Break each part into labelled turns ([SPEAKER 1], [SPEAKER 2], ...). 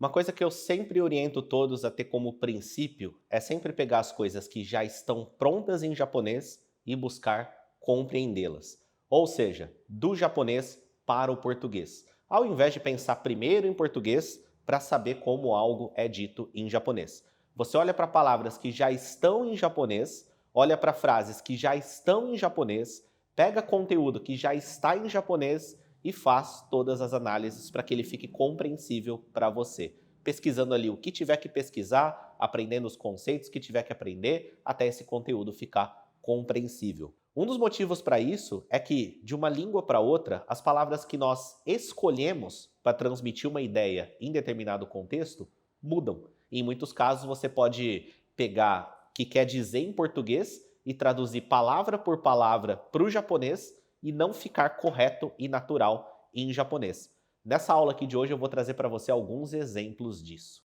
[SPEAKER 1] Uma coisa que eu sempre oriento todos a ter como princípio é sempre pegar as coisas que já estão prontas em japonês e buscar compreendê-las. Ou seja, do japonês para o português. Ao invés de pensar primeiro em português para saber como algo é dito em japonês. Você olha para palavras que já estão em japonês, olha para frases que já estão em japonês, pega conteúdo que já está em japonês e faz todas as análises para que ele fique compreensível para você. Pesquisando ali o que tiver que pesquisar, aprendendo os conceitos que tiver que aprender, até esse conteúdo ficar compreensível. Um dos motivos para isso é que, de uma língua para outra, as palavras que nós escolhemos para transmitir uma ideia em determinado contexto mudam. E em muitos casos você pode pegar o que quer dizer em português e traduzir palavra por palavra para o japonês e não ficar correto e natural em japonês. Nessa aula aqui de hoje eu vou trazer para você alguns exemplos disso.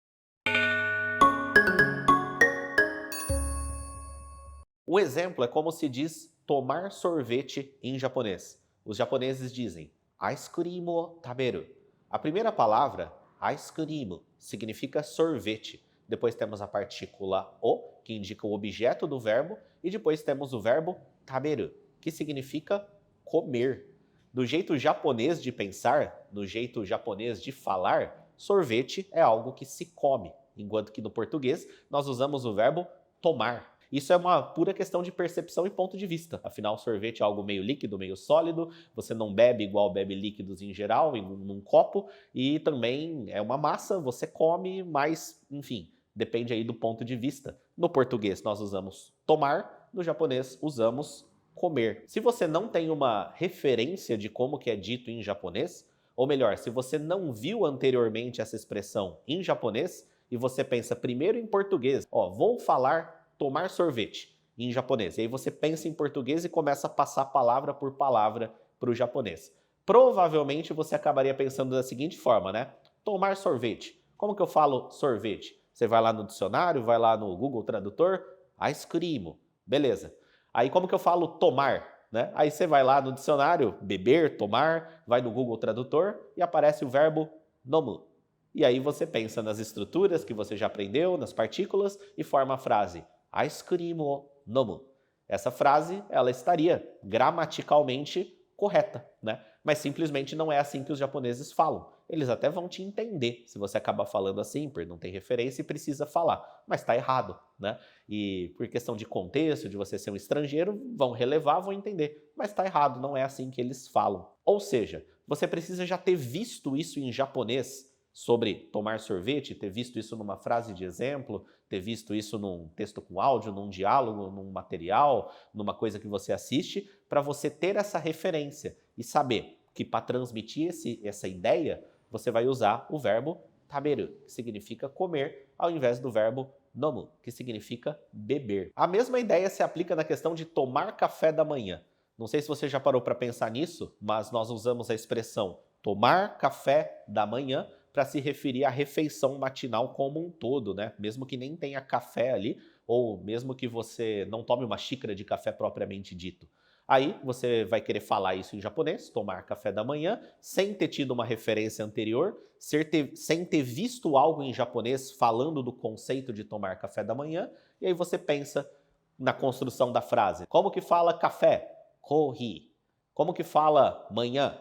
[SPEAKER 1] O exemplo é como se diz tomar sorvete em japonês. Os japoneses dizem ice cream o taberu. A primeira palavra, ice cream, significa sorvete. Depois temos a partícula o, que indica o objeto do verbo, e depois temos o verbo taberu, que significa comer. Do jeito japonês de pensar, do jeito japonês de falar, sorvete é algo que se come, enquanto que no português nós usamos o verbo tomar. Isso é uma pura questão de percepção e ponto de vista. Afinal, sorvete é algo meio líquido, meio sólido, você não bebe igual bebe líquidos em geral, num copo, e também é uma massa, você come, mas, enfim, depende aí do ponto de vista. No português nós usamos tomar, no japonês usamos comer. Se você não tem uma referência de como que é dito em japonês, ou melhor, se você não viu anteriormente essa expressão em japonês, e você pensa primeiro em português, vou falar tomar sorvete em japonês. E aí você pensa em português e começa a passar palavra por palavra para o japonês. Provavelmente você acabaria pensando da seguinte forma, né? Tomar sorvete. Como que eu falo sorvete? Você vai lá no dicionário, vai lá no Google Tradutor, ice cream. Beleza. Aí como que eu falo tomar? Né? Aí você vai lá no dicionário, beber, tomar, vai no Google Tradutor e aparece o verbo nomu. E aí você pensa nas estruturas que você já aprendeu, nas partículas, e forma a frase ice cream o nomu. Essa frase, ela estaria gramaticalmente correta, né? Mas simplesmente não é assim que os japoneses falam. Eles até vão te entender se você acaba falando assim, porque não tem referência e precisa falar, mas está errado, né? E por questão de contexto, de você ser um estrangeiro, vão relevar, vão entender, mas está errado, não é assim que eles falam. Ou seja, você precisa já ter visto isso em japonês sobre tomar sorvete, ter visto isso numa frase de exemplo, ter visto isso num texto com áudio, num diálogo, num material, numa coisa que você assiste, para você ter essa referência e saber que para transmitir essa ideia, você vai usar o verbo taberu, que significa comer, ao invés do verbo nomu, que significa beber. A mesma ideia se aplica na questão de tomar café da manhã. Não sei se você já parou para pensar nisso, mas nós usamos a expressão tomar café da manhã para se referir à refeição matinal como um todo, né? Mesmo que nem tenha café ali, ou mesmo que você não tome uma xícara de café propriamente dito. Aí você vai querer falar isso em japonês, tomar café da manhã, sem ter tido uma referência anterior, sem ter visto algo em japonês falando do conceito de tomar café da manhã, e aí você pensa na construção da frase. Como que fala café? Kohi. Como que fala manhã?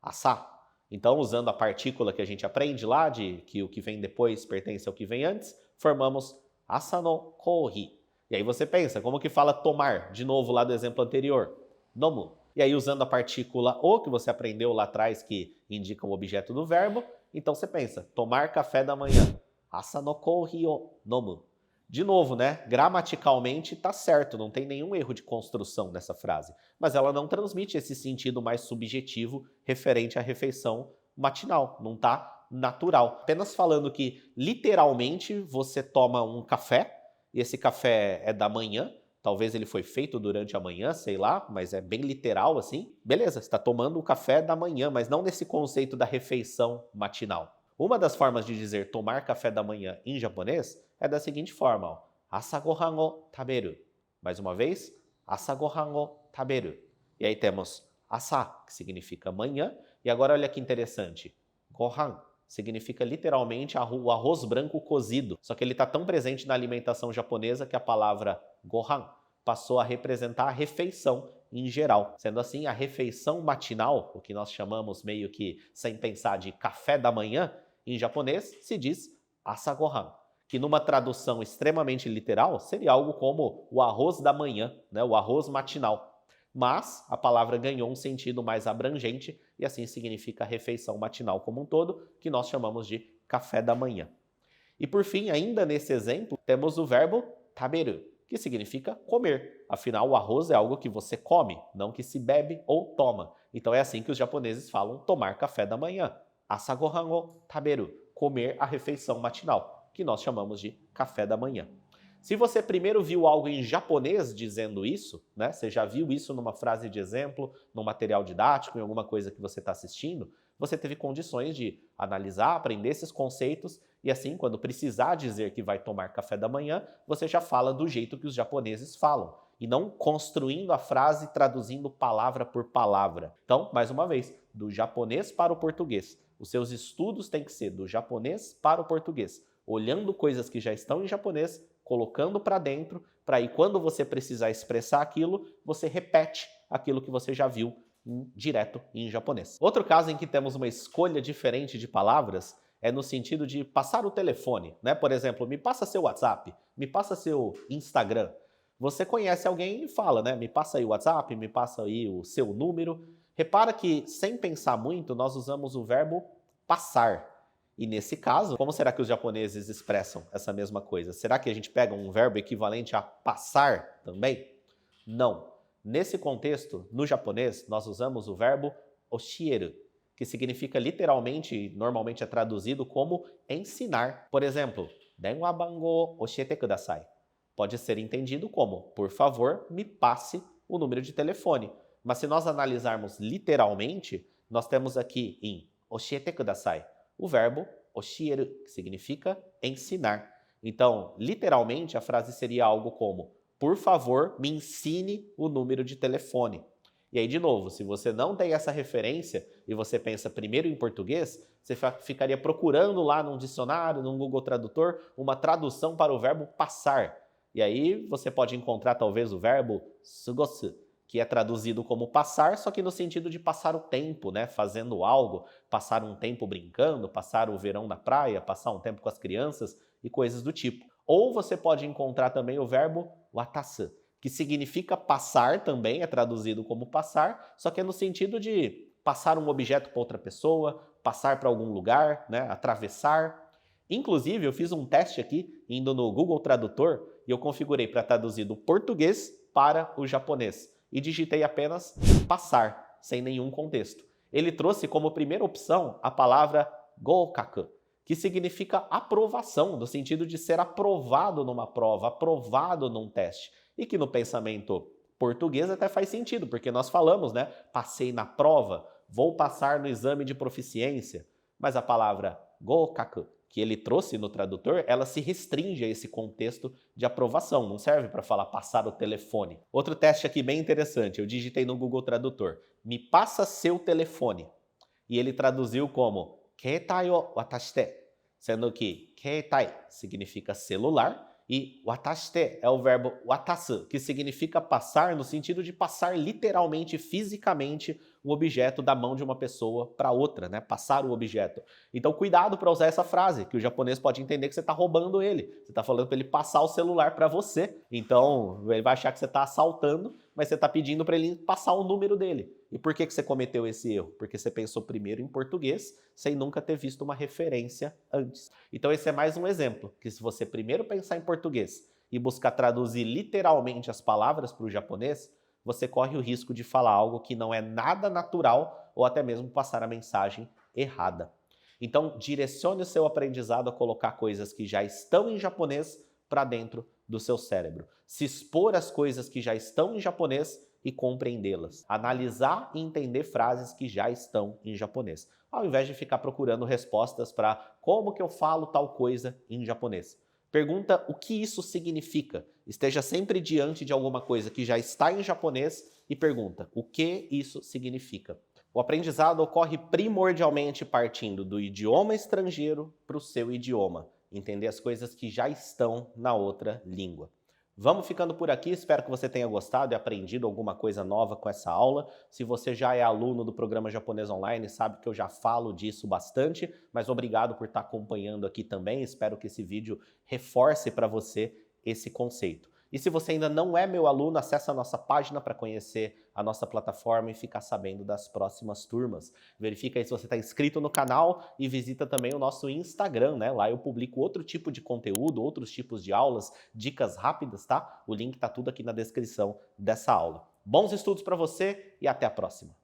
[SPEAKER 1] Asa. Então, usando a partícula que a gente aprende lá, de que o que vem depois pertence ao que vem antes, formamos asa no kohi. E aí você pensa, como que fala tomar? De novo lá do exemplo anterior, nomu. E aí usando a partícula o, que você aprendeu lá atrás, que indica o objeto do verbo, então você pensa, tomar café da manhã, asa no kohi o nomu. De novo, né? Gramaticalmente está certo, não tem nenhum erro de construção nessa frase, mas ela não transmite esse sentido mais subjetivo referente à refeição matinal, não está natural. Apenas falando que literalmente você toma um café, e esse café é da manhã, talvez ele foi feito durante a manhã, sei lá, mas é bem literal assim. Beleza, você está tomando o café da manhã, mas não nesse conceito da refeição matinal. Uma das formas de dizer tomar café da manhã em japonês é da seguinte forma, ó. Asa gohan o taberu. Mais uma vez, asa gohan o taberu. E aí temos asa, que significa manhã, e agora olha que interessante. Gohan significa literalmente o arroz branco cozido. Só que ele está tão presente na alimentação japonesa que a palavra gohan passou a representar a refeição em geral. Sendo assim, a refeição matinal, o que nós chamamos meio que sem pensar de café da manhã, em japonês se diz asagohan, que numa tradução extremamente literal seria algo como o arroz da manhã, né? O arroz matinal. Mas a palavra ganhou um sentido mais abrangente e assim significa refeição matinal como um todo, que nós chamamos de café da manhã. E por fim, ainda nesse exemplo, temos o verbo taberu, que significa comer. Afinal, o arroz é algo que você come, não que se bebe ou toma. Então é assim que os japoneses falam tomar café da manhã. Asagohan o taberu, comer a refeição matinal, que nós chamamos de café da manhã. Se você primeiro viu algo em japonês dizendo isso, né? Você já viu isso numa frase de exemplo, num material didático, em alguma coisa que você está assistindo, você teve condições de analisar, aprender esses conceitos e assim, quando precisar dizer que vai tomar café da manhã, você já fala do jeito que os japoneses falam e não construindo a frase, traduzindo palavra por palavra. Então, mais uma vez, do japonês para o português. Os seus estudos têm que ser do japonês para o português, olhando coisas que já estão em japonês, colocando para dentro, para aí quando você precisar expressar aquilo, você repete aquilo que você já viu direto em japonês. Outro caso em que temos uma escolha diferente de palavras é no sentido de passar o telefone, né? Por exemplo, me passa seu WhatsApp, me passa seu Instagram. Você conhece alguém e fala, né? Me passa aí o WhatsApp, me passa aí o seu número. Repara que, sem pensar muito, nós usamos o verbo passar. E nesse caso, como será que os japoneses expressam essa mesma coisa? Será que a gente pega um verbo equivalente a passar também? Não. Nesse contexto, no japonês, nós usamos o verbo oshieru, que significa literalmente, normalmente é traduzido como ensinar. Por exemplo, denwa bango oshiete kudasai. Pode ser entendido como, por favor, me passe o número de telefone. Mas se nós analisarmos literalmente, nós temos aqui em oshiete kudasai o verbo oshieru, que significa ensinar. Então, literalmente, a frase seria algo como, por favor, me ensine o número de telefone. E aí, de novo, se você não tem essa referência e você pensa primeiro em português, você ficaria procurando lá num dicionário, num Google Tradutor, uma tradução para o verbo passar. E aí você pode encontrar talvez o verbo sugosu, que é traduzido como passar, só que no sentido de passar o tempo, né? Fazendo algo, passar um tempo brincando, passar o verão na praia, passar um tempo com as crianças e coisas do tipo. Ou você pode encontrar também o verbo watasu, que significa passar também, é traduzido como passar, só que é no sentido de passar um objeto para outra pessoa, passar para algum lugar, né? Atravessar. Inclusive, eu fiz um teste aqui, indo no Google Tradutor, e eu configurei para traduzir do português para o japonês. E digitei apenas passar, sem nenhum contexto. Ele trouxe como primeira opção a palavra gokaku, que significa aprovação, no sentido de ser aprovado numa prova, aprovado num teste. E que no pensamento português até faz sentido, porque nós falamos, né? Passei na prova, vou passar no exame de proficiência. Mas a palavra gokaku, que ele trouxe no tradutor, ela se restringe a esse contexto de aprovação, não serve para falar passar o telefone. Outro teste aqui bem interessante, eu digitei no Google Tradutor, me passa seu telefone, e ele traduziu como ketai o watashite, sendo que ketai significa celular, e watashite é o verbo watasu, que significa passar no sentido de passar literalmente, fisicamente, um objeto da mão de uma pessoa para outra, né? Passar o objeto. Então, cuidado para usar essa frase, que o japonês pode entender que você está roubando ele. Você está falando para ele passar o celular para você. Então, ele vai achar que você está assaltando, mas você está pedindo para ele passar o número dele. E por que você cometeu esse erro? Porque você pensou primeiro em português, sem nunca ter visto uma referência antes. Então, esse é mais um exemplo, que se você primeiro pensar em português e buscar traduzir literalmente as palavras para o japonês, você corre o risco de falar algo que não é nada natural ou até mesmo passar a mensagem errada. Então, direcione o seu aprendizado a colocar coisas que já estão em japonês para dentro do seu cérebro. Se expor às coisas que já estão em japonês e compreendê-las. Analisar e entender frases que já estão em japonês, ao invés de ficar procurando respostas para como que eu falo tal coisa em japonês. Pergunta o que isso significa. Esteja sempre diante de alguma coisa que já está em japonês e pergunta o que isso significa. O aprendizado ocorre primordialmente partindo do idioma estrangeiro para o seu idioma. Entender as coisas que já estão na outra língua. Vamos ficando por aqui, espero que você tenha gostado e aprendido alguma coisa nova com essa aula. Se você já é aluno do programa Japonês Online, sabe que eu já falo disso bastante, mas obrigado por estar acompanhando aqui também. Espero que esse vídeo reforce para você esse conceito. E se você ainda não é meu aluno, acesse a nossa página para conhecer a nossa plataforma e ficar sabendo das próximas turmas. Verifica aí se você está inscrito no canal e visita também o nosso Instagram, né? Lá eu publico outro tipo de conteúdo, outros tipos de aulas, dicas rápidas, tá? O link está tudo aqui na descrição dessa aula. Bons estudos para você e até a próxima!